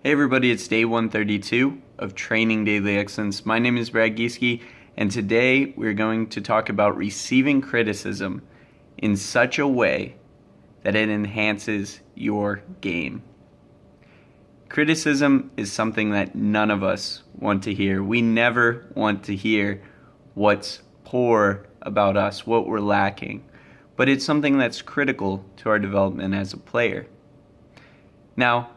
Hey everybody, it's day 132 of Training Daily Excellence. My name is Brad Gieske, and today we're going to talk about receiving criticism in such a way that it enhances your game. Criticism is something that none of us want to hear. We never want to hear what's poor about us, what we're lacking, but it's something that's critical to our development as a player. Now,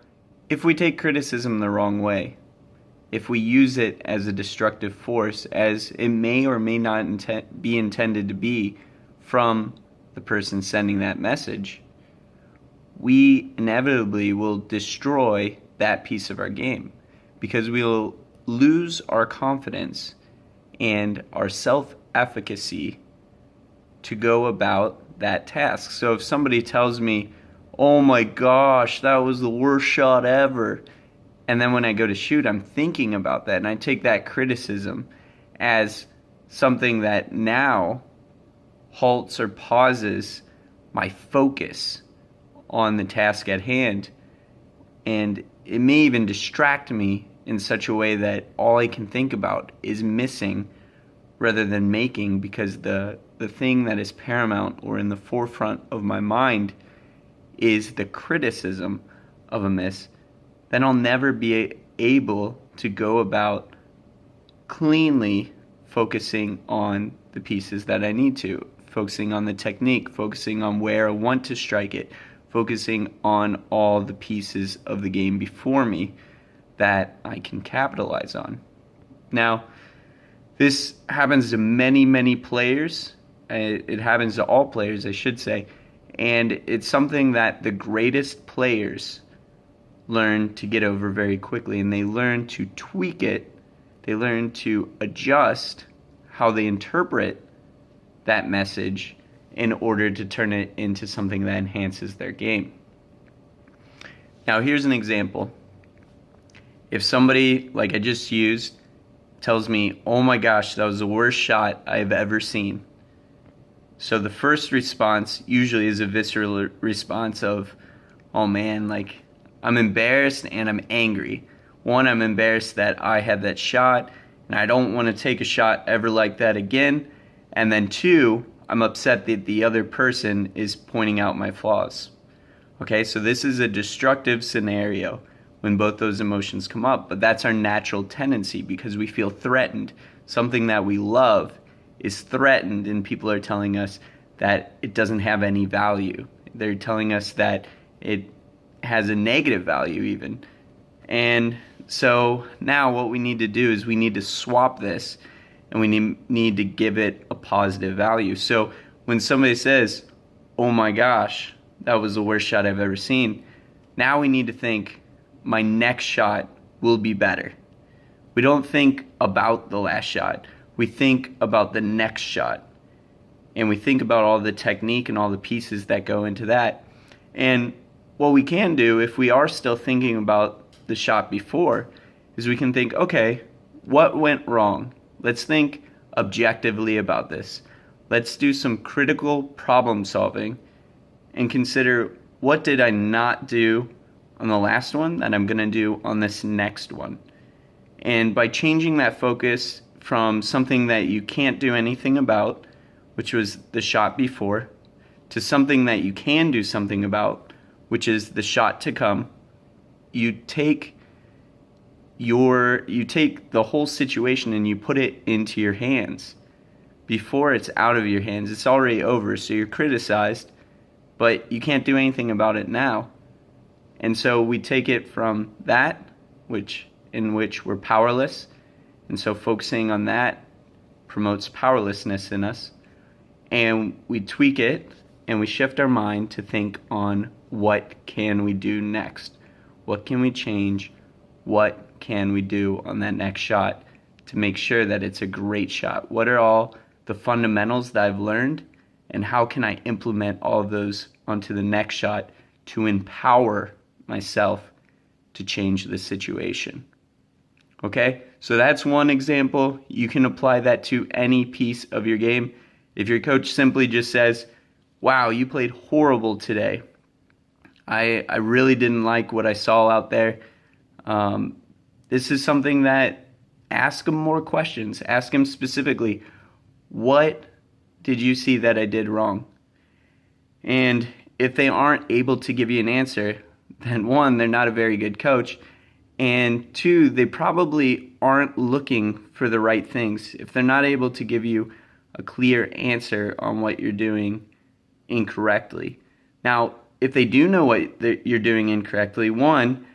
if we take criticism the wrong way, if we use it as a destructive force, as it may or may not be intended to be from the person sending that message, we inevitably will destroy that piece of our game because we'll lose our confidence and our self-efficacy to go about that task. So if somebody tells me, "Oh my gosh, that was the worst shot ever," and then when I go to shoot, I'm thinking about that, and I take that criticism as something that now halts or pauses my focus on the task at hand, and it may even distract me in such a way that all I can think about is missing rather than making, because the thing that is paramount or in the forefront of my mind is the criticism of a miss. Then I'll never be able to go about cleanly focusing on the pieces that I need to, focusing on the technique, focusing on where I want to strike it, focusing on all the pieces of the game before me that I can capitalize on. Now, this happens to many, many players. It happens to all players, I should say. And it's something that the greatest players learn to get over very quickly, and they learn to tweak it. They learn to adjust how they interpret that message in order to turn it into something that enhances their game. Now, here's an example. If somebody, like I just used, tells me, "Oh my gosh, that was the worst shot I've ever seen," so the first response usually is a visceral response of, "Oh man, like, I'm embarrassed and I'm angry." One, I'm embarrassed that I had that shot and I don't want to take a shot ever like that again. And then two, I'm upset that the other person is pointing out my flaws. Okay, so this is a destructive scenario when both those emotions come up, but that's our natural tendency because we feel threatened. Something that we love is threatened, and people are telling us that it doesn't have any value. They're telling us that it has a negative value even. And so now what we need to do is we need to swap this, and we need to give it a positive value. So when somebody says, "Oh my gosh, that was the worst shot I've ever seen," now we need to think, my next shot will be better. We don't think about the last shot. We think about the next shot. And we think about all the technique and all the pieces that go into that. And what we can do, if we are still thinking about the shot before, is we can think, okay, what went wrong? Let's think objectively about this. Let's do some critical problem solving and consider, what did I not do on the last one that I'm going to do on this next one? And by changing that focus from something that you can't do anything about, which was the shot before, to something that you can do something about, which is the shot to come, you take the whole situation and you put it into your hands. Before it's out of your hands, it's already over, so you're criticized, but you can't do anything about it now. And so we take it from that, in which we're powerless, and so focusing on that promotes powerlessness in us, and we tweak it and we shift our mind to think on, what can we do next? What can we change? What can we do on that next shot to make sure that it's a great shot? What are all the fundamentals that I've learned, and how can I implement all of those onto the next shot to empower myself to change the situation? Okay, so that's one example. You can apply that to any piece of your game. If your coach simply just says, "Wow, you played horrible today. I really didn't like what I saw out there. This is something that ask them more questions. Ask them specifically, what did you see that I did wrong? And if they aren't able to give you an answer, then one, they're not a very good coach. And two, they probably aren't looking for the right things. If they're not able to give you a clear answer on what you're doing incorrectly. Now, if they do know what you're doing incorrectly, one,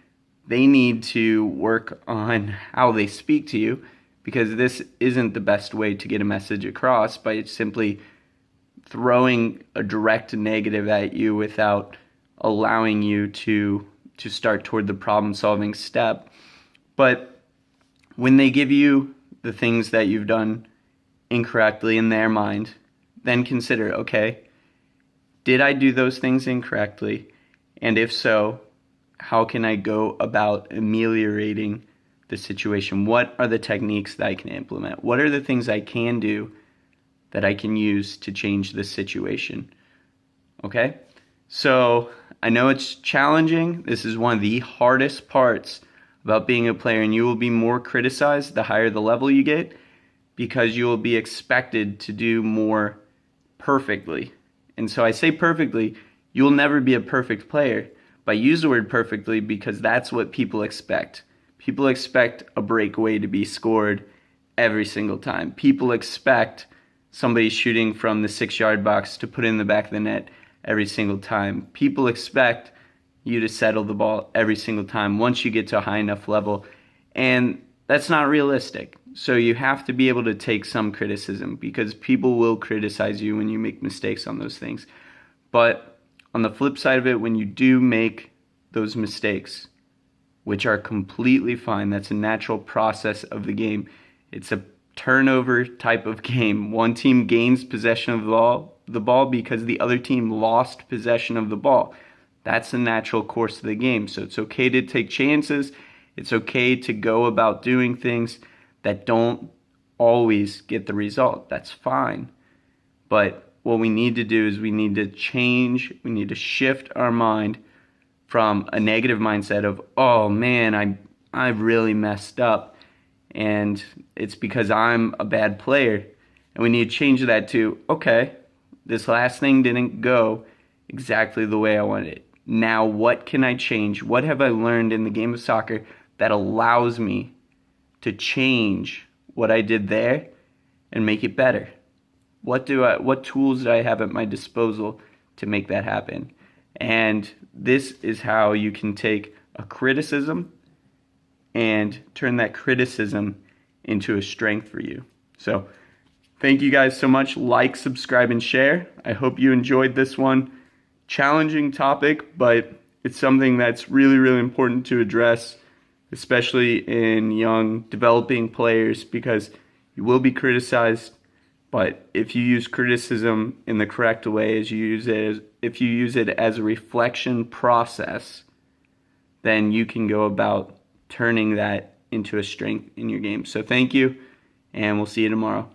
they need to work on how they speak to you, because this isn't the best way to get a message across by simply throwing a direct negative at you without allowing you to start toward the problem-solving step. But when they give you the things that you've done incorrectly in their mind, then consider, okay, did I do those things incorrectly? And if so, how can I go about ameliorating the situation? What are the techniques that I can implement? What are the things I can do that I can use to change this situation? Okay? So I know it's challenging. This is one of the hardest parts about being a player, and you will be more criticized the higher the level you get, because you will be expected to do more perfectly. And so I say perfectly, you will never be a perfect player. But I use the word perfectly because that's what people expect. People expect a breakaway to be scored every single time. People expect somebody shooting from the 6-yard box to put it in the back of the net every single time. People expect you to settle the ball every single time once you get to a high enough level. And that's not realistic. So you have to be able to take some criticism, because people will criticize you when you make mistakes on those things. But on the flip side of it, when you do make those mistakes, which are completely fine, that's a natural process of the game. It's a turnover type of game. One team gains possession of the ball because the other team lost possession of the ball. That's the natural course of the game. So it's okay to take chances. It's okay to go about doing things that don't always get the result. That's fine. But what we need to do is we need to change, we need to shift our mind from a negative mindset of, oh man, I really messed up and it's because I'm a bad player. And we need to change that to, okay, this last thing didn't go exactly the way I wanted it. Now what can I change? What have I learned in the game of soccer that allows me to change what I did there and make it better? What tools do I have at my disposal to make that happen? And this is how you can take a criticism and turn that criticism into a strength for you. So thank you guys so much. Like, subscribe, and share. I hope you enjoyed this one. Challenging topic, but it's something that's really, really important to address, especially in young developing players, because you will be criticized. But if you use criticism in the correct way, if you use it as a reflection process, then you can go about turning that into a strength in your game. So thank you, and we'll see you tomorrow.